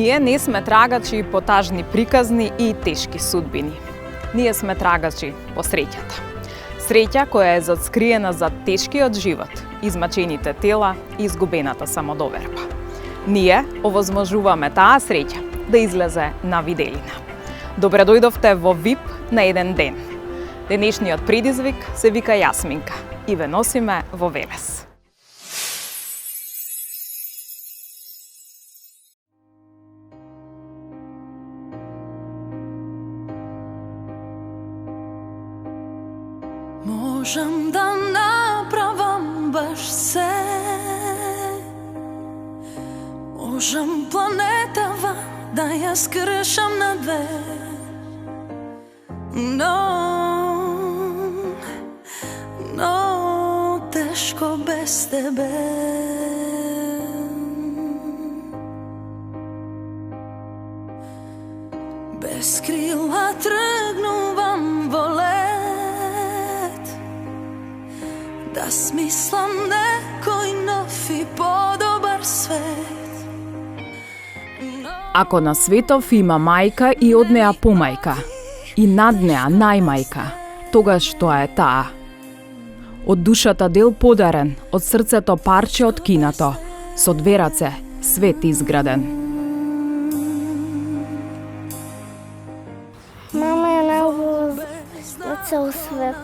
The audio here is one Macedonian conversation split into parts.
Ние не сме трагачи по тажни приказни и тешки судбини. Ние сме трагачи по среќата. Среќа која е заскриена за тешкиот живот, измачените тела и изгубената самодоверба. Ние овозможуваме таа среќа да излезе на виделина. Добре дојдовте во VIP на еден ден. Денешниот предизвик се вика Јасминка и ве носиме во Велес. Можам да направам баш се. Можам планетава да ја скршам на две. Но тешко без тебе. Без крила тргнувам во лет, да смислам некој нов и подобар свет. Ако на светов има мајка и од неа помајка, и над неа најмајка, тогаш тоа е таа. Од душата дел подарен, од срцето парче откинато, со две раце свет изграден. Мама е најубава на цел свет.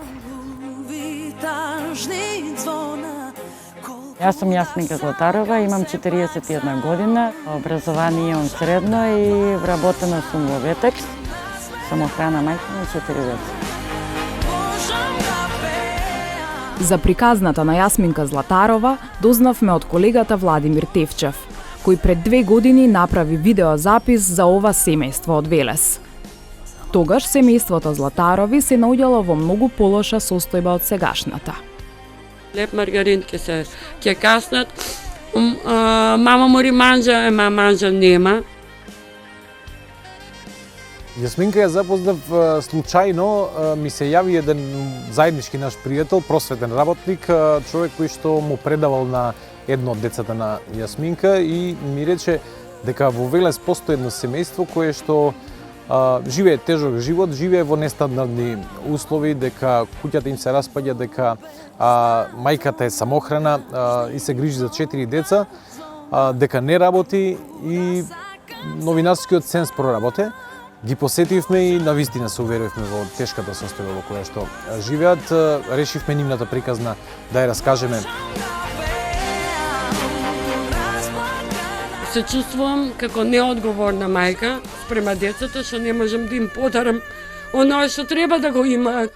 Јас сум Јасминка Златарова, имам 41 година, образование имам средно и вработена сум во Ветекс. Самохрана мајка на 4 деца. За приказната на Јасминка Златарова дознавме од колегата Владимир Тевчев, кој пред 2 години направи видеозапис за ова семејство од Велес. Тогаш семејството Златарови се наоѓало во многу полоша состојба од сегашната. Леп маргарин ќе каснат. Мама мори манџа, манџа нема. Јасминка ја запознав случајно, ми се јави еден заеднички наш пријател, просветен работник, човек кој што му предавал на едно од децата на Јасминка и ми рече дека во Велес постои едно семејство кое што живее тежок живот, живее во нестандардни услови, дека куќата им се распаѓа, дека мајката е самохрана и се грижи за 4 деца, дека не работи и новинарскиот сенс проработе. Ги посетивме и навистина се уверивме во тешката состојба во која што живеат. Решивме нивната приказна да ја раскажеме. Се чувствувам како неодговорна мајка спрема децата, што не можам да им подарам оноа што треба да го имаат.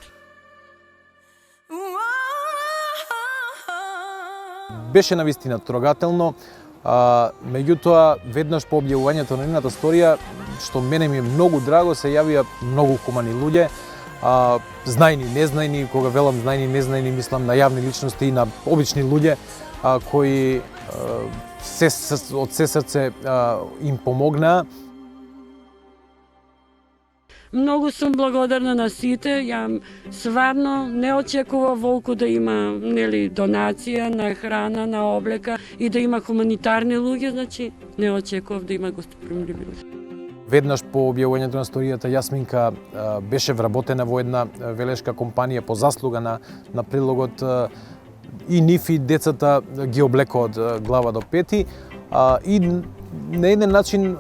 Беше навистина трогателно, меѓутоа веднаш по објавувањето на нивната сторија, што мене ми е многу драго, се јавија многу хумани луѓе, знајни, незнајни, кога велам знајни, незнајни, мислам на јавни личности и на обични луѓе кои од се срце им помогнаа. Многу сум благодарна на сите. Ја сварно не очекував волку да има донација на храна, на облека и да има хуманитарни луѓе, значи не очекував да има гостопримливи луѓе. Веднаш по објавувањето на сторијата Јасминка беше вработена во една велешка компанија по заслуга на прилогот и нив и децата ги облеко од глава до пети и на еден начин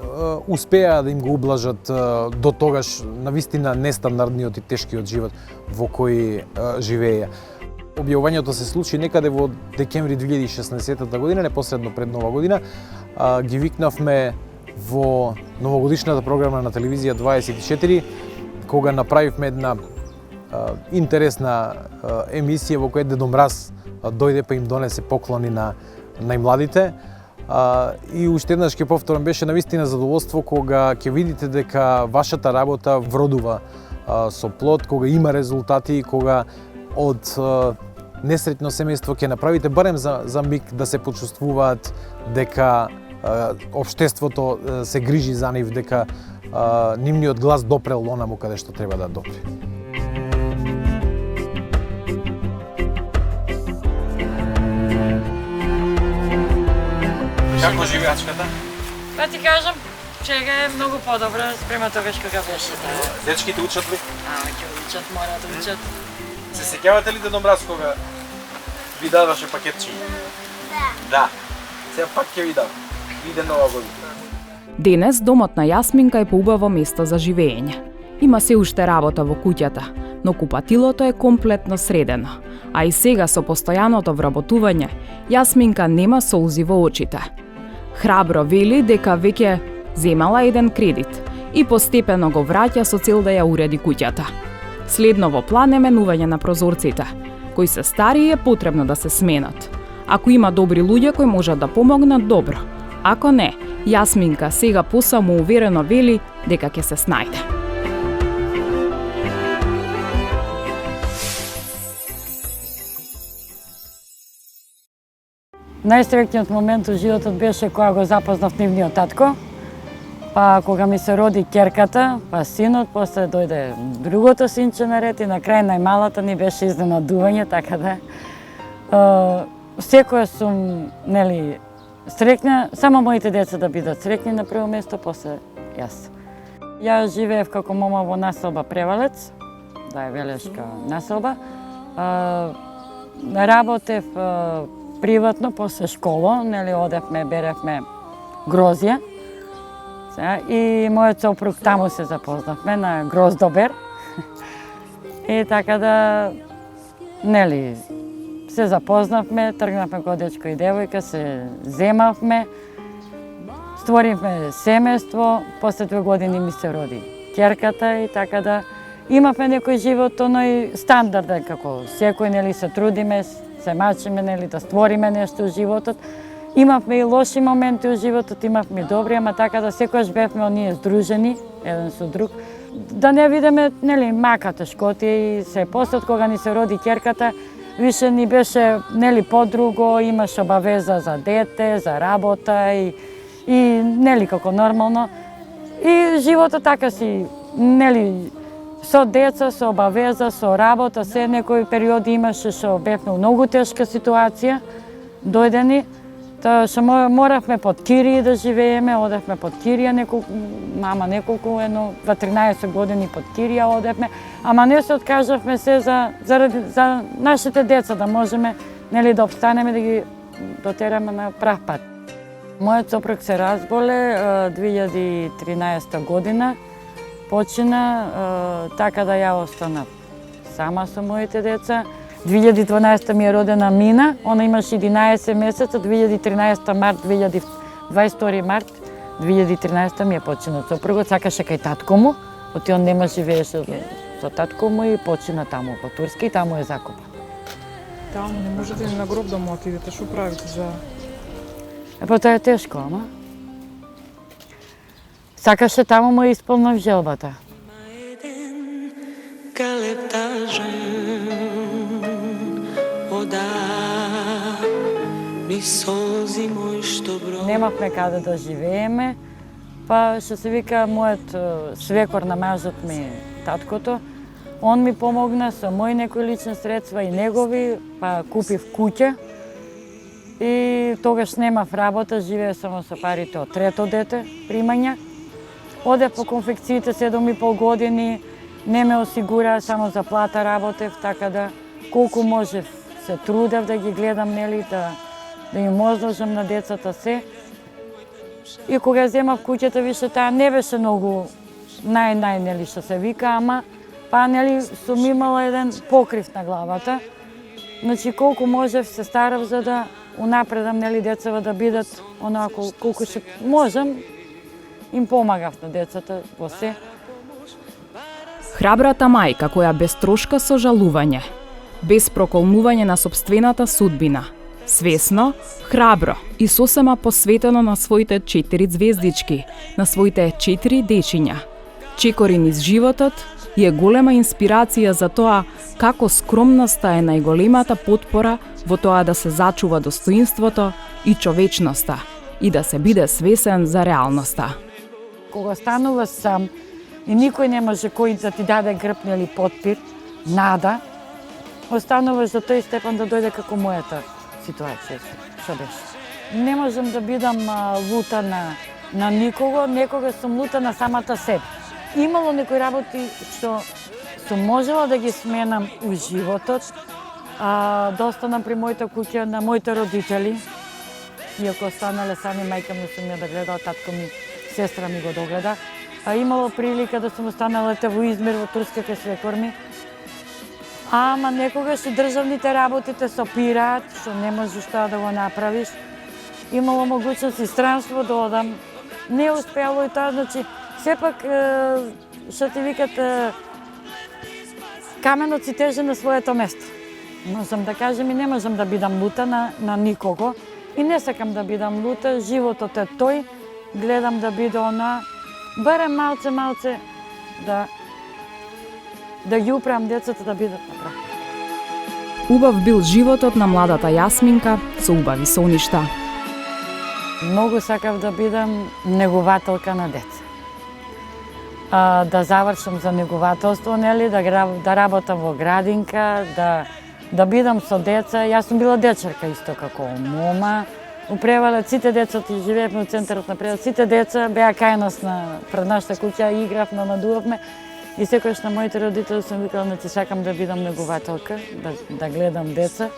успеа да им го ублажат до тогаш навистина нестандардниот и тешкиот живот во кој живееја. Објавувањето се случи некаде во декември 2016 година, непосредно пред Нова година. Ги викнавме во новогодишната програма на телевизија 24, кога направивме една интересна емисија во која Дедо Мраз дојде па им донесе поклони на најмладите. И уште еднаш ќе повторам, беше навистина задоволство кога ќе видите дека вашата работа вродува со плод, кога има резултати, кога од несреќно семејство ќе направите барем за миг да се почувствуваат дека општеството се грижи за нив, дека нивниот глас допрел онаму каде што треба да допре. Како живеачката? Па ти кажам, Чега е многу подобра спрема тогаш кога беше таа. Дечките учат ли? Ќе учат, мора да учат. Се сеќавате ли Дедо Мраз кога ви даваше пакетчи? Да. Сега пак ќе ви дам. Иде нова година. Денес домот на Јасминка е поубаво место за живење. Има се уште работа во куќата, но купатилото е комплетно средено, а и сега со постојаното вработување, Јасминка нема солзи во очите. Храбро вели дека веќе земала еден кредит и постепено го враќа со цел да ја уреди куќата. Следно во план е менување на прозорците, кои се стари и е потребно да се сменат. Ако има добри луѓе кои можат да помогнат, добро. Ако не, Јасминка сега посамоуверено вели дека ќе се снајде. Најстрекниот момент во животот беше кога го запознав нивниот татко, па кога ми се роди ќерката, па синот, после дојде другото синче на ред и на крај најмалата ни беше изненадување, така да секоја сум, нели, срекна, само моите деца да бидат срекни на прво место, после јас. Ја живеев како мома во населба Превалец, да е велешка населба. Работев приватно, после школа, нели, одевме, беревме грозје. И мојот сопруг таму се запознавме на Гроздобер. И така да, нели, се запознавме, тргнавме како дечко и девојка, се земавме, створивме семејство, после 2 години ми се роди ќерката и така да имавме некој живот, оној стандарден, како секој, нели, се трудиме, се мачиме, нели, да створиме нешто во животот. Имавме и лоши моменти во животот, имавме и добри, ама така да секогаш бевме оние здружени, еден со друг, да не видиме, нели, мака тешкоти и се после кога ни се роди ќерката, више ни беше, нели, подруго, имаш обавеза за дете, за работа и нели, како нормално. И животот така си, нели, со деца, со обавеза, со работа, се некои периоди имаше што бевме во многу тешка ситуација, дојдени, тоа што моравме под кирија да живееме, одевме под кирија неколку, едно 13 години под кирија одевме, ама не се откажавме се за нашите деца, да можеме, нели, да обстанеме, да ги дотераме на прав пат. Мојот сопруг се разболе 2013 година, почина, така да ја останав сама со моите деца. 2012 ми е родена Мина, она имаше 11 месеца, 2013 март, 22 март 2013 ми е починал сопругот, сакаше кај татко му, оти он нема живееше со татко му и почина таму во Турска и таму е закопан. Таму не можете ни на гроб да му отидете, што правите за... Па тоа е тешко, ама. Сакаше таму му исполнав желбата. Немавме каде да живееме, па што се вика мојот свекор на мажот ми, таткото, он ми помогна со мои некои лични средства и негови, па купив куќа и тогаш немав работа, живеев само со парите од трето дете, примања. Одев по конфекциите 7,5 години, не ме осигура, само за плата работев, така да колку можев се трудев да ги гледам, нели, да им одложам на децата се. И кога земав куќата, више таа не беше многу нели, што се вика, ама па, нели, сум имала еден покрив на главата. Значи, колку можев се старав за да унапредам, нели, децава да бидат онако, колку што можам, им помагав на децата во се. Храбрата мајка која без трошка сожалување, без проколнување на сопствената судбина, свесно, храбро и сосема посветено на своите 4 звездички, на своите 4 дечиња. Чекори низ животот и е голема инспирација за тоа како скромноста е најголемата потпора во тоа да се зачува достоинството и човечноста и да се биде свесен за реалноста. Кога стануваш сам и никој не може кој да ти даде грб или потпир, нада, остануваш до тој степен да дојде како мојата ситуација, што беше. Не можам да бидам лутана на никого, некогаш сум лута на самата себе. Имало некои работи што сум можела да ги сменам у животот, да останам при мојата куќа на моите родители, иако останале сами, мајка ми сум ја да гледала, татко ми, сестра ми го догледа. Имало прилика да сум останала во Измир, во Турска кај свекор ми. Ама некогаш и државните работи те сопираат, што не можеш тоа да го направиш. Имало могуćност и странство да одам. Не успеало и тоа, значи, сепак, што ти викат, каменот си тежи на своето место. Можам да кажем и не можам да бидам лута на никого. И не сакам да бидам лута, животот е тој, гледам да биде она, барем малце да ги управам децата да бидат на прав. Убав бил животот на младата Јасминка со убави соништа. Многу сакав да бидам негувателка на деца. Да завршам за негувателство, нели, да работам во градинка, да бидам со деца. Јас сум била дечерка исто како мома. У Превалет сите деца, живеевме у центарот на Превалет, сите деца беа кај нас пред нашата куќа, игравме, надувавме. И секојаш на моите родители сум викала, значи сакам да бидам негувателка, да гледам деца.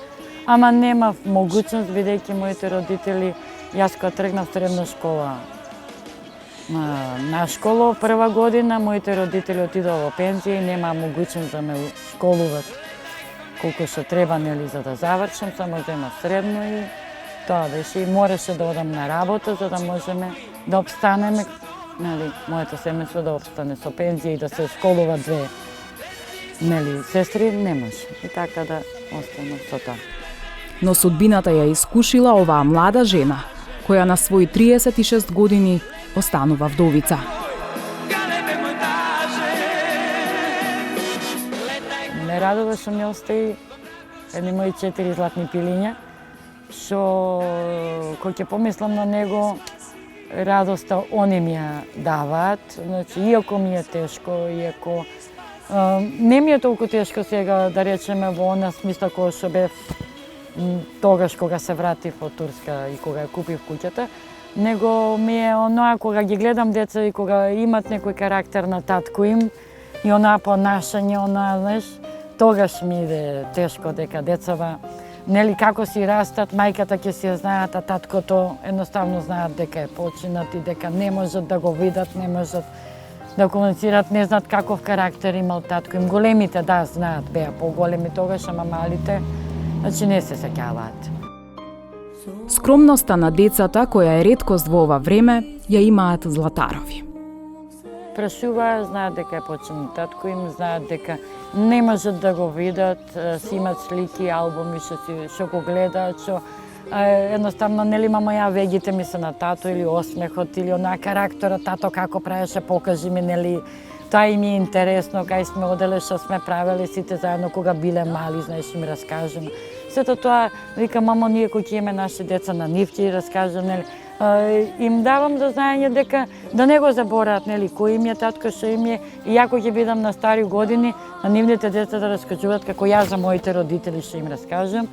Ама немав могуćност, бидејќи моите родители, јас кога тргнав средна школа, на школа прва година, моите родители отидоа во пензија и нема могуćност да ме школуват колку што треба, нели, за да завршам, само земав средно и тоа беше. И мораше да одам на работа за да можеме да обстанеме, нели, моето семејство да обстане со пензија и да се школуваат две, нели, сестри, не може. И така да останам со тоа. Но судбината ја искушила оваа млада жена, која на своји 36 години останува вдовица. Ме радува што ми остави едни мои 4 златни пилиња, што кој ќе помислам на него, радоста они ми ја даваат. Значи, иако ми е тешко, иако не ми е толку тешко сега, да речеме, во она смисла која што бев тогаш кога се вратив од Турска и кога ја купив куќата, него ми е оноа кога ги гледам деца и кога имат некој карактер на татко им и онаа понашање, онаа, знаеш, тогаш ми иде тешко дека децава, нели, како си растат, мајката ќе си ја знаат, а таткото едноставно знаат дека е починат и дека не можат да го видат, не можат да комуницираат, не знаат каков карактер имал татко им. Големите, да, знаат, беа поголеми тогаш, ама малите, значи не се сеќаваат. Скромноста на децата, која е реткост во ова време, ја имаат Златарови. Прашуваа, знаат дека е починал татко им, знаат дека не можат да го видат, си имат слики, албуми што го гледаат, што едноставно, нели, мамо, ја вегите ми се на тато или осмехот или онаа карактерот, тато како правеше, покажи ми, нели, тоа им е интересно, кај сме оделе, што сме правеле сите заедно кога биле мали, знаеш, им раскажем. Сето тоа, вика, мамо, ние кој ќе имаме наши деца на нив ќе раскажем, нели, им давам до знаење дека да не го забораат, нели, кој им е татко, што им е, и ако ќе бидам на стари години, на нивните деца да раскажуваат како ја за моите родители што им раскажам,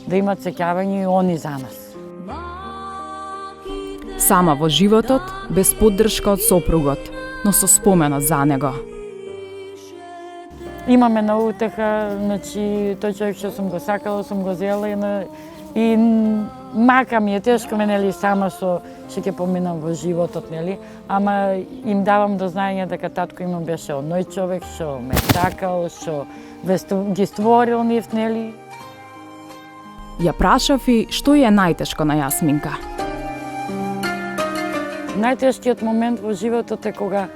да имат сеќавање и они за нас. Сама во животот, без поддршка од сопругот, но со споменот за него. Имаме на утеха, значи, тој човек што сум го сакала, сум го зела и мака ми е тешко ме, нели, сама што ќе поминам во животот, нели, ама им давам до знаење дека татко им беше оној човек што ме сакал, што ги створил нив, нели. Ја прашав и што е најтешко на Јасминка. Најтешкиот момент во животот е кога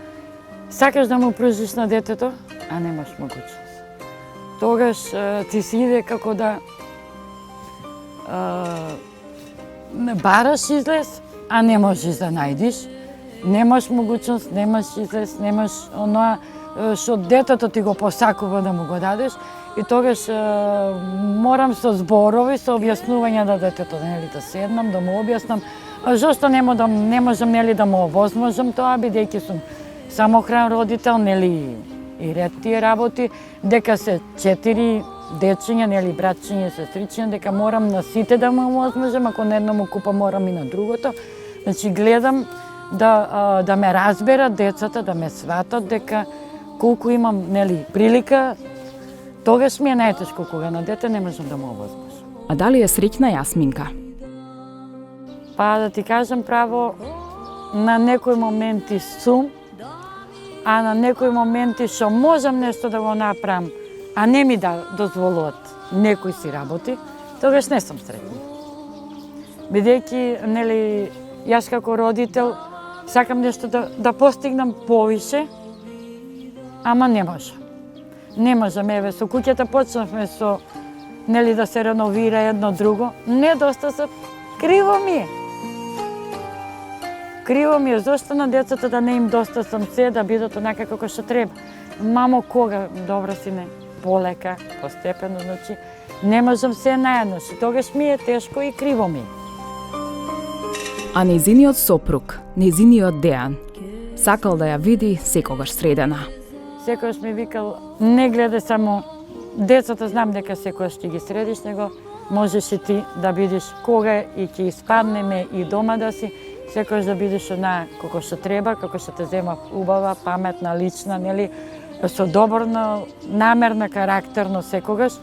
сакаш да му пружиш на детето, а немаш могуćност. Тогаш ти се иде како да бараш излез, а не можеш да најдиш. Немаш могуćност, немаш излез, немаш оноа што детето ти го посакува да му го дадеш. И тогаш морам со зборови, со објаснување на детето, нели, да седнам, да му објаснам зошто не можам, нели, да му овозможам тоа, бидејќи сум самохран родител, нели, и ред тие работи, дека се 4 дечиња, нели, братчиња, сестричиња, дека морам на сите да му овозможам, ако на едно му купам, морам и на другото. Значи, гледам да ме разберат децата, да ме сватат дека колку имам, нели, прилика, тогаш ми е најтешко кога на дете не можам да му овозможам. А дали е среќна Јасминка? Па да ти кажам право, на некои моменти сум, а на некои моменти што можам нешто да го направам, а не ми да дозволуват некои си работи, тогаш не сум среќна. Бидејќи, нели, јас како родител сакам нешто да постигнам повише, ама не можам. Не можам, еве, со куќата почнавме со, нели, да се реновира едно друго. Недостасав, криво ми е. Криво ми е, зошто на децата да не им достасам се, да бидат онака како што треба. Мамо, кога? Добро, сине, полека, постепено, значи, не можам се наедно, што тогаш ми е тешко и криво ми е. А нејзиниот сопруг, нејзиниот Дејан, сакал да ја види секогаш средена. Секојаш ми викал, не гледај само децата, знам дека секојаш ќе ги средиш, него можеш и ти да видиш кога и ќе испаднеме и дома да си, секојаш да бидеш она како што треба, како што те зема убава, паметна, лична, нели, со добрно, намерна, карактерно секогаш.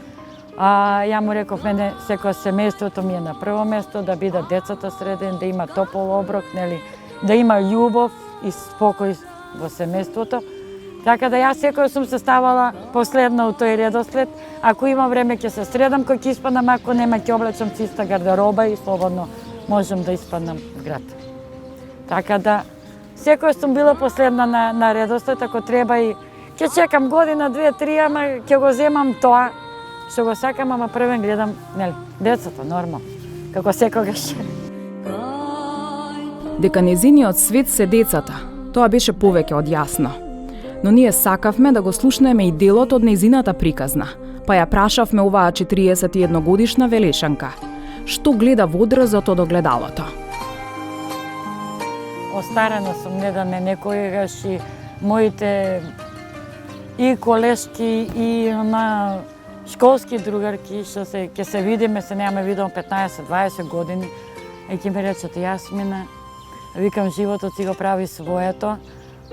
Ја му реков, мене секојаш семејството ми е на прво место, да бидат децата среден, да има топол оброк, нели, да има љубов и спокој во семејството. Така да јас секој сум се ставала последна у тој редослед. Ако има време ќе се средам, кој ќе испаднам, ако нема ќе облечам чиста гардероба и слободно можам да испаднам в град. Така да секој сум била последна на редослед, ако треба и ќе чекам година, 2-3, ама ќе го земам тоа што го сакам, ама првен гледам, нели, децата, нормално, како секогаш. Дека незиниот свет се децата, тоа беше повеќе од јасно. Но ние сакавме да го слушнеме и делот од незината приказна, па ја прашавме оваа 41 годишна Велешанка, што гледа во одразот од огледалото. Остарена сум, не да не некојаш и моите и колешки и на школски другарки што ќе се видиме, се немаме видено 15-20 години, и ќе ми речат, Јасмина, викам, животот си го прави своето,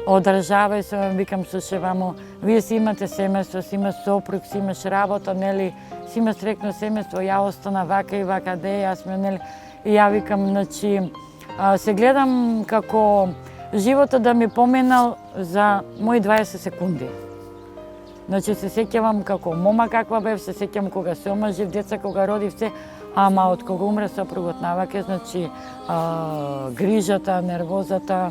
одржавај се, викам, слушај, вамо, вие си имате семејство, си имаш сопруг, си имаш работа, нели, си имаш срекно семејство, ја остана вака и вака, Јасмина, нели, и ја викам, значи, се гледам како животот да ми поминал за мои 20 секунди. Значи се сеќавам како мома каква бев, се сеќавам кога се омажив, деца кога родив се, ама од кога умре сопругот наваке, значи грижата, нервозата,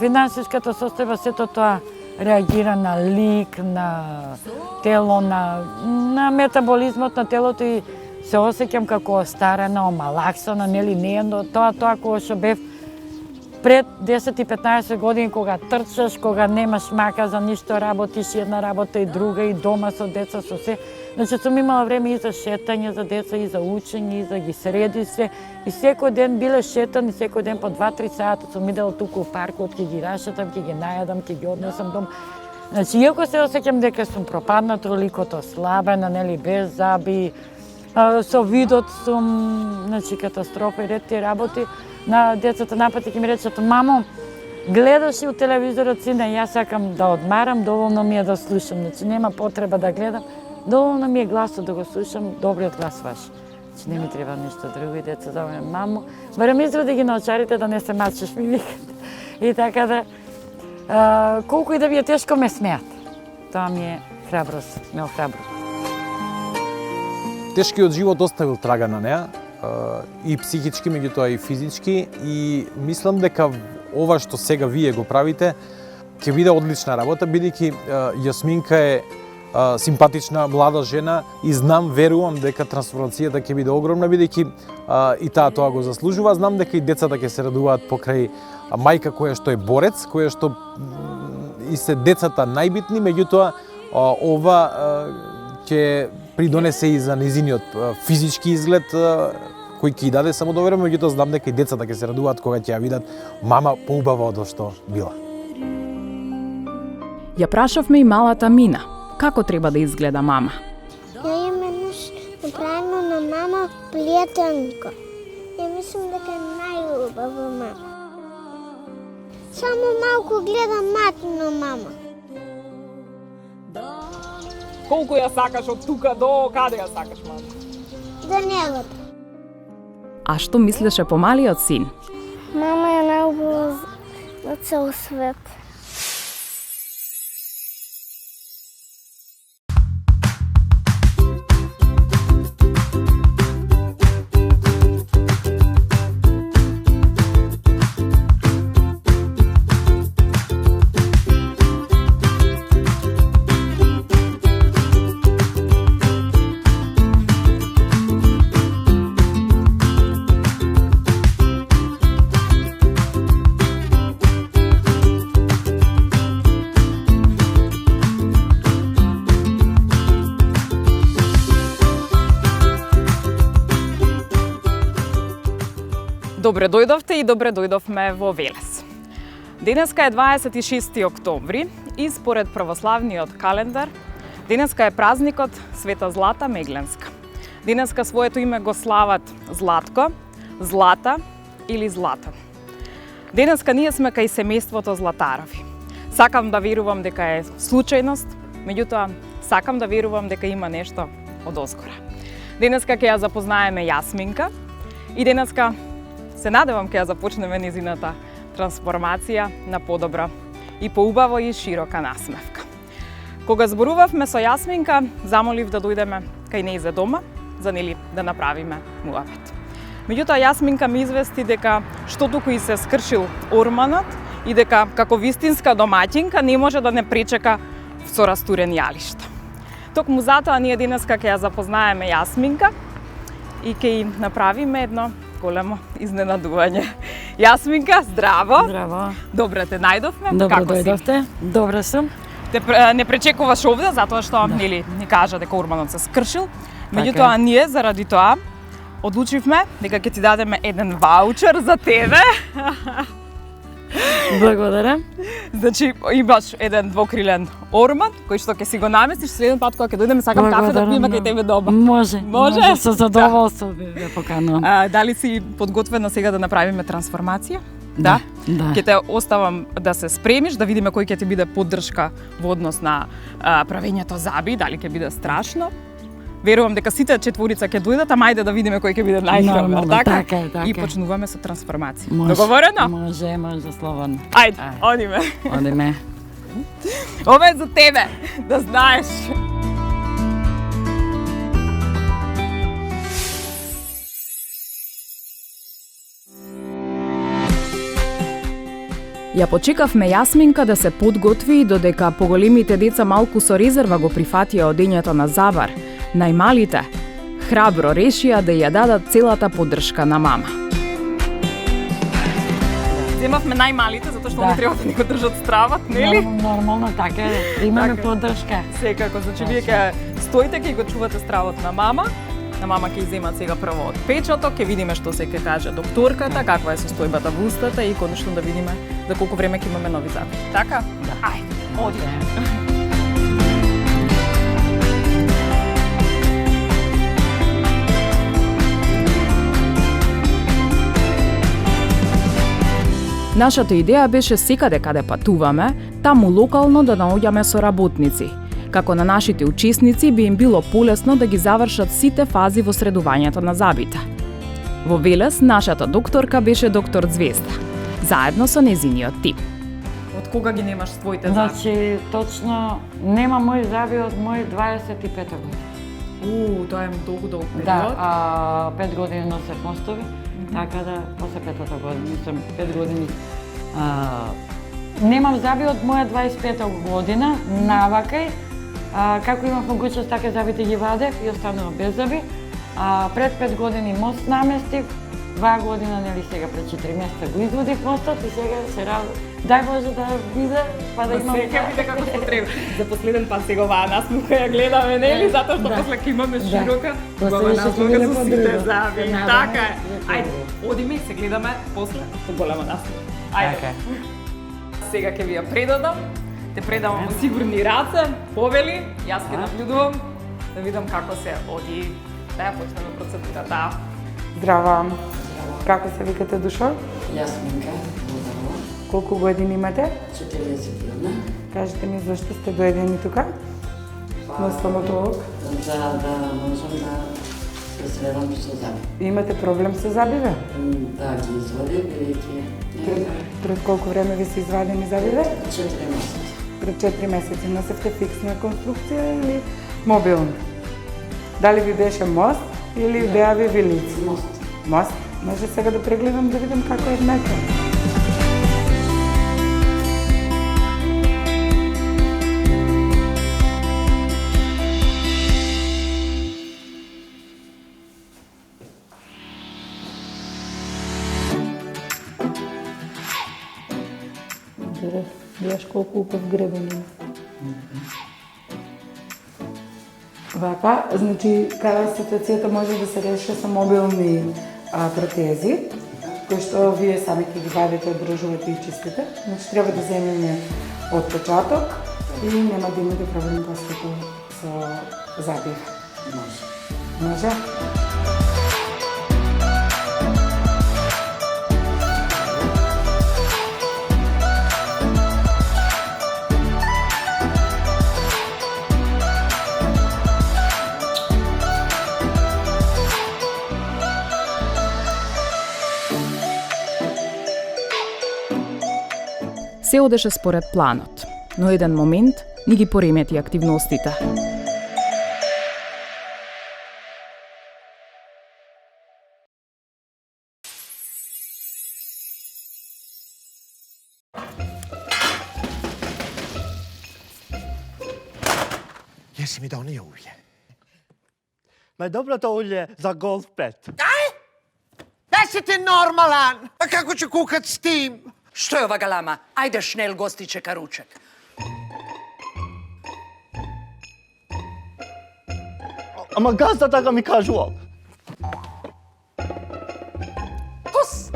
финансиската состојба, сето тоа реагира на лик, на тело, на метаболизмот на телото и се осеќам како остарена, омалаксана, нели, не тоа кога што бев пред 10 и 15 години, кога трчаш, кога немаш мака за ништо, работиш една работа и друга, и дома со деца, со се. Значи, сум имала време и за шетање за деца, и за учење, и за ги среди се. И секој ден биле шетан, и секој ден по 2-3 сата сум идела туку у паркот, ќе ги рашетам, ќе ги најадам, ќе ги однесам дом. Значи, иако се осеќам дека сум пропаднато, ликото слабена, нели, без заби, со видот сум, значи, катастрофа и ред тие работи, на децата напати ќе ми речат, мамо, гледаш и у телевизорот, сине, јас сакам да одмарам, доволно ми е да слушам, значи нема потреба да гледам, доволно ми е гласот да го слушам, добриот глас ваш. Значи не ми треба ништо друго и деца да ме, мамо, барем изроди ги научарите да не се мачеш, ми викат. И така да, колку и да ви е тешко, ме смеат. Тоа ми е храброст, ме охрабро. Тешкиот живот оставил трага на неа, и психички, меѓутоа и физички, и мислам дека ова што сега вие го правите ќе биде одлична работа, бидејќи Јасминка е симпатична млада жена и знам, верувам дека трансформацијата ќе биде огромна, бидејќи и таа тоа го заслужува. Знам дека и децата ќе се радуваат покрај мајка која што е борец, која што и се децата најбитни, меѓутоа ова ќе придонесе и за незиниот физички изглед, кој ќе даде самодоверба, меѓутоа знам дека и децата ќе се радуваат кога ќе ја видат мама поубава од што била. Ја прашавме и малата Мина, како треба да изгледа мама. Ја имам еднаш направено на мама плетенко. Ја мислам дека е најубава мама. Само малку гледам матино, мама. Колку ја сакаш од тука до каде ја сакаш, мама? До небото. А што мислеше помалиот син? Мама е најубава на цел свет. Добре дојдовте и добре дојдовме во Велес. Денеска е 26 октомври и според православниот календар, денеска е празникот Света Злата Мегленска. Денеска своето име го слават Златко, Злата или Златан. Денеска ние сме кај семејството Златарови. Сакам да верувам дека е случајност, меѓутоа сакам да верувам дека има нешто од оскора. Денеска ќе ја запознаеме Јасминка и денеска се надевам ќе ја започнеме незината трансформација на подобро и поубаво и широка насмевка. Кога зборувавме со Јасминка, замолив да дојдеме кај нејзе дома, за нели да направиме муабет. Меѓутоа Јасминка ми извести дека што туку и се скршил орманот и дека како вистинска домаќинка не може да не пречека со растурен јалишта. Токму затоа ние денеска ќе ја запознаеме Јасминка и ќе и направиме едно големо изненадување. Јасминка, здраво! Здраво. Добре те најдовме. Добро Како си? дојдовте. Добре сум. Не пречекуваш овде затоа што нели ни кажа дека орманот се скршил. Меѓутоа ние заради тоа одлучивме дека ќе ти дадеме еден ваучер за тебе. Благодарам. Значи имаш еден двокрилен орман кој што ќе си го наместиш следен пат кога ќе дојдеме, сакам кафе да пиеме кај тебе дома. Може. Може? Со задоволство ве поканувам. Дали си подготвена сега да направиме трансформација? Да. Ќе те оставам да се спремиш, да видиме кој ќе ти биде поддршка во однос на правењето заби, дали ќе биде страшно. Верувам дека сите четворица ќе дојдат, ама ајде да видиме кој ќе биде најхрабар, така? Така е, така. И почнуваме со трансформација. Може. Договорено? Може, слободно. Ајде, одиме. Одиме. Ова е за тебе, да знаеш. Ја почекавме Јасминка да се подготви додека поголемите деца малку со резерва го прифатија одењето на Забар. Најмалите храбро решија да ја дадат целата поддршка на мама. Земавме најмалите затоа што не треба да ни го држат стравот, нели? Нормално така е. Имаме поддршка. Секако, значи вие ќе стоите ќе го чувате стравот на мама. На мама ќе иземат сега прво од печото, ќе видиме што се ќе каже докторката, каква е состојбата во устата и конечно да видиме за колку време ќе имаме нови заби. Така? Да. Ајде, одиме. Нашата идеја беше секаде каде патуваме, таму локално да наоѓаме соработници. Како на нашите учесници би им било полесно да ги завршат сите фази во средувањето на забите. Во Велес, нашата докторка беше доктор Звезда, заедно со незиниот тим. Од кога ги немаш твоите заби? Значи, точно нема мои заби од мој 25 година. Тоа е долго период. Да, 5 години носев мостови, така да после 5-та година, мислам 5 години. Немам заби од моја 25 година, навакај, како имав могуćност, така забите ги вадев и останувам без заби. Пред 5 години мост наместив, 2 година, нели сега пред 4 месеца го изводив мостот и сега се радувам. Дај Боже да биде, па да имам... Сега биде како што треба. За последен пат сега оваа насмивка ја гледаме, нели? Затоа што после ќе имаме широка, убава насмивка со сите заби. Така е. Ајде, одиме и се гледаме после со голема насмивка. Ајде. Сега ќе ви ја предадам. Те предавам во сигурни раце, повели, јас ќе наблюдувам, да видам како се оди, да ја почнеме процедурата. Здраво. Како се викате, Душо? Јасминка, здраво. Колку години имате? 41. Кажете ми зашто сте доедени тука? На стоматолог? За да можам да се сведам со заби. Имате проблем со забиве? Да, ги извадим, бидејќи Пред колку време ви се извадени забиве? 4 месеци. Пред 4 месеци. Носевте фиксна конструкција или мобилна? Дали ви беше мост или беа ви вилици? Мост. Мост? Може сега да прегледам да видам како е днека. Гледаш колку упав гребен има. Вака, значи, кај ситуацијата може да се реши со мобилни протези, кои што вие сами ќе ги вадите, одржувате и чистите. Значи, треба да земеме отпечаток и нема да имате проблем после со забив. Може. Може? Се одеше според планот, но еден момент ни ги поремети активностите. Jesi mi donio ulje? Ma je dobro to ulje za golf pet. Da si ti normalan! A kako ću kuhat s tim? Što je ova galama? Ajde šnel, gosti čeka ručak. Ama gazda da ga mi kažu ovo. Pus!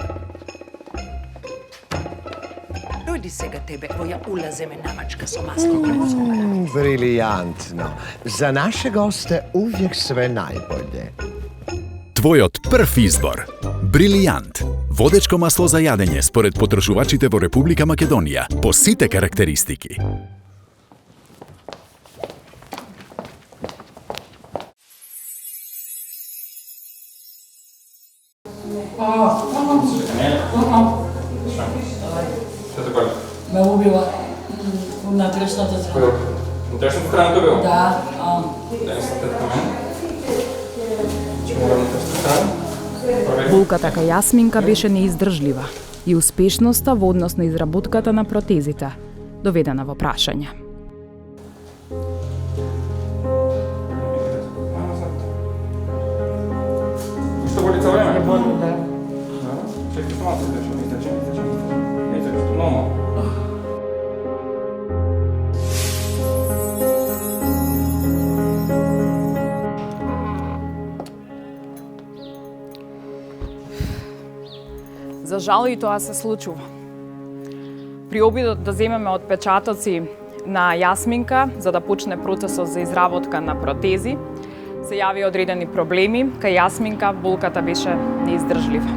Dojdi сега тебе, твоя ulazeme namačka so masnom. Briljantno. Za naše goste uvijek sve najbolje. Твојот прв избор. Брилијант. Водечко масло за јадење според потрошувачите во Република Македонија по сите карактеристики. Ме убила внатрешната страна. Внатрешната страна то било? Да. Да не статете на мен. Че мора внатрешната страна? Болката кај Јасминка беше неиздржлива и успешноста во однос на изработката на протезите доведена во прашање. Што боли цело време? Не боли, да. Чекай, што малко се не излече. Не излече, што много. За жал и тоа се случува. При обидот да земеме отпечатоци на Јасминка за да почне процесот за изработка на протези, се јави одредени проблеми, кај Јасминка болката беше неиздржлива.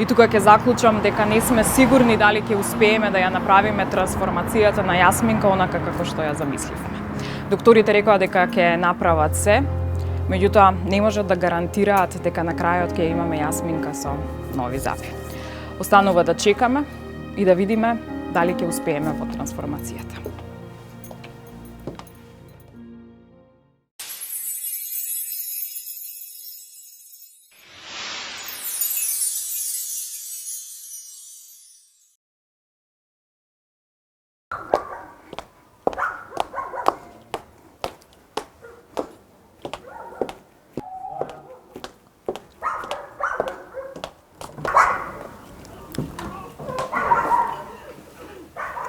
И тука ќе заклучам дека не сме сигурни дали ќе успееме да ја направиме трансформацијата на Јасминка онака како што ја замисливме. Докторите рекоа дека ќе направат се, меѓутоа не можат да гарантираат дека на крајот ќе имаме Јасминка со нови заби. Останува да чекаме и да видиме дали ќе успееме во трансформацијата.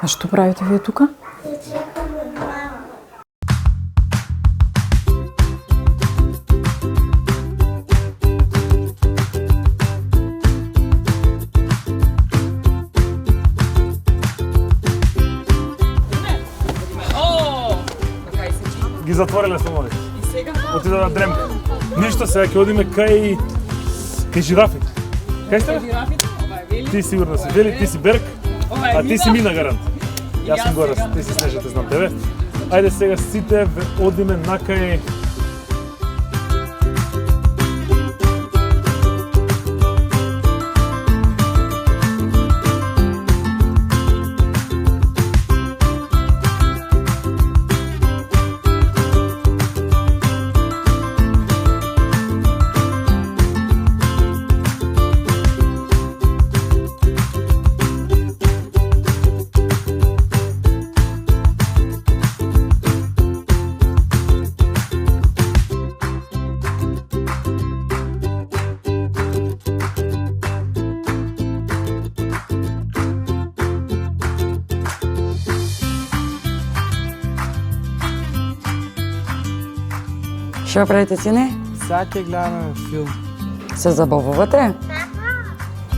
А што правите вие тука? Чекаме мама. Ги затвориле со моли. И сега? Отида на дремка. Ништо, сега ќе одиме кај жирафите. Кај сте? Жирафите? Ова е Вели. Ти сигурно си Вели, ти си Берк. Ова А ти си Мина гарант. Јас сум Горас, ти си Снежа, те знам тебе. Ајде сега сите одиме накај Што правите, сине? Сега ќе гледаме филм. Се забавувате?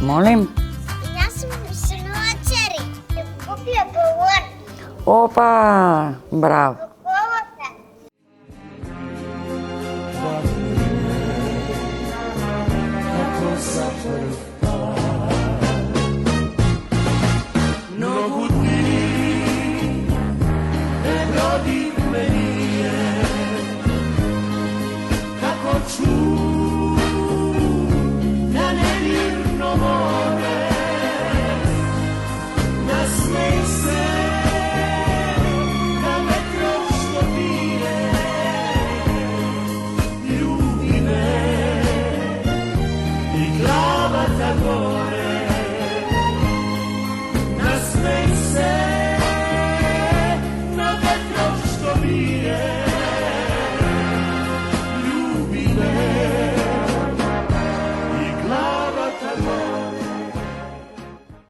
Молим. Јас сум синова цери. Ќе купија балон. Опа, браво. Mnogo dni ne brodim menije, kako ću na nemirno more, nasmej se na metro što bije, ljubi me i glava ta gore. Nasmej se na vetro što bije.